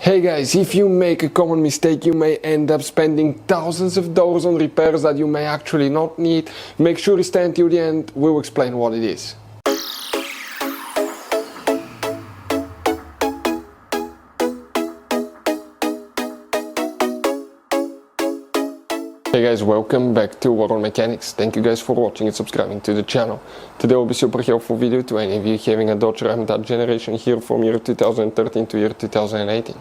Hey guys, if you make a common mistake, you may end up spending thousands of dollars on repairs that you may actually not need. Make sure you stay until the end, we'll explain what it is. Hey guys, welcome back to World Mechanics. Thank you guys for watching and subscribing to the channel. Today will be a super helpful video to any of you having a Dodge Ram that generation here from year 2013 to year 2018.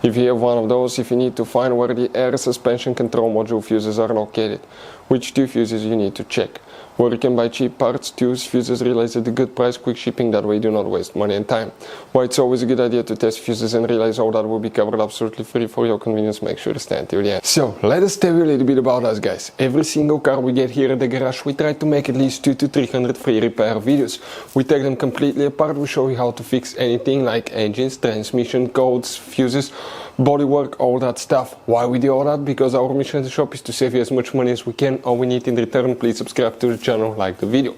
If you have one of those, if you need to find where the air suspension control module fuses are located, which two fuses you need to check, where you can buy cheap parts, tools, fuses, relays at a good price, quick shipping, that way you do not waste money and time. Why it's always a good idea to test fuses and relays, all that will be covered absolutely free for your convenience. Make sure to stay until the end. So, let us tell you a little bit about us guys. Every single car we get here at the garage, we try to make at least 200 to 300 free repair videos. We take them completely apart, we show you how to fix anything like engines, transmission, codes, fuses, bodywork, all that stuff. Why we do all that? Because our mission at the shop is to save you as much money as we can. All we need in return, please subscribe to the channel, like the video.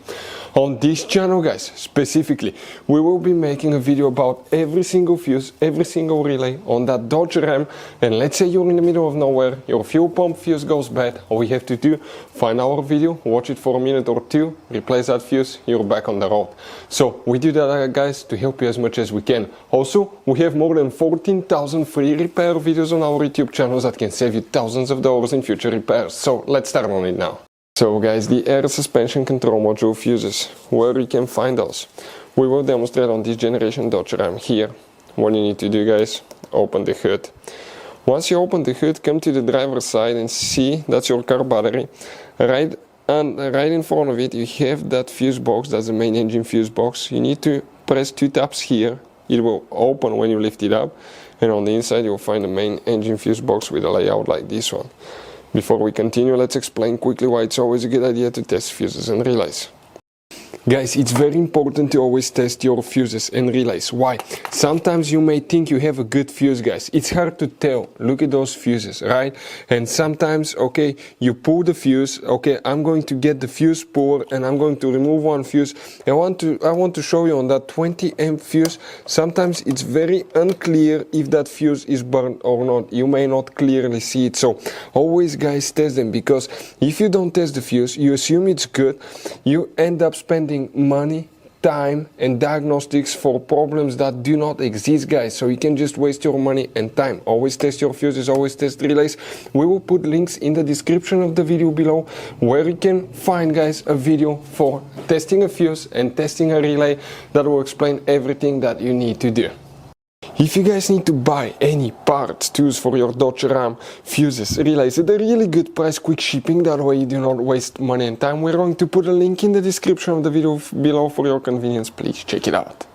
On this channel guys, specifically, we will be making a video about every single fuse, every single relay on that Dodge Ram. And let's say you're in the middle of nowhere, your fuel pump fuse goes bad, all we have to do, find our video, watch it for a minute or two, replace that fuse, you're back on the road. So we do that guys to help you as much as we can. Also, we have more than 14,000 free repair videos on our YouTube channels that can save you thousands of dollars in future repairs. So let's start on it now. So guys, the air suspension control module fuses, where you can find those, we will demonstrate on this generation Dodge Ram here. What you need to do guys, open the hood. Once you open the hood, come to the driver's side and see that's your car battery. Right in front of it you have that fuse box, that's the main engine fuse box. You need to press two taps here, it will open when you lift it up, and on the inside you'll find the main engine fuse box with a layout like this one. Before we continue, let's explain quickly why it's always a good idea to test fuses and relays. Guys, it's very important to always test your fuses and relays. Why? Sometimes you may think you have a good fuse, guys. It's hard to tell. Look at those fuses, right? And sometimes, okay, you pull the fuse. Okay, I'm going to get the fuse puller and I'm going to remove one fuse. I want to show you on that 20 amp fuse. Sometimes it's very unclear if that fuse is burned or not. You may not clearly see it. So always, guys, test them, because if you don't test the fuse, you assume it's good. You end up spending money, time and diagnostics for problems that do not exist, guys. So you can just waste your money and time. Always test your fuses, always test relays. We will put links in the description of the video below where you can find, guys, a video for testing a fuse and testing a relay that will explain everything that you need to do. If you guys need to buy any parts, tools for your Dodge Ram, fuses, relays at a really good price, quick shipping, that way you do not waste money and time, we're going to put a link in the description of the video below for your convenience. Please check it out.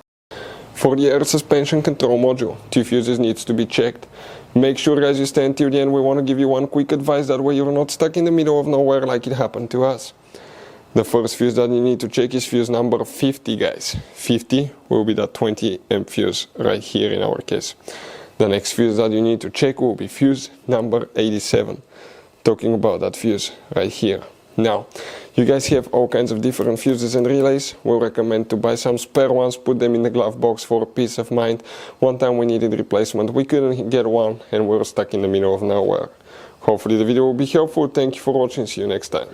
For the air suspension control module, two fuses needs to be checked. Make sure guys you stay until the end. We want to give you one quick advice, that way you're not stuck in the middle of nowhere like it happened to us. The first fuse that you need to check is fuse number 50, guys. 50 will be that 20 amp fuse right here in our case. The next fuse that you need to check will be fuse number 87. Talking about that fuse right here. Now, you guys have all kinds of different fuses and relays. We'll recommend to buy some spare ones, put them in the glove box for peace of mind. One time we needed replacement, we couldn't get one and we were stuck in the middle of nowhere. Hopefully the video will be helpful. Thank you for watching, see you next time.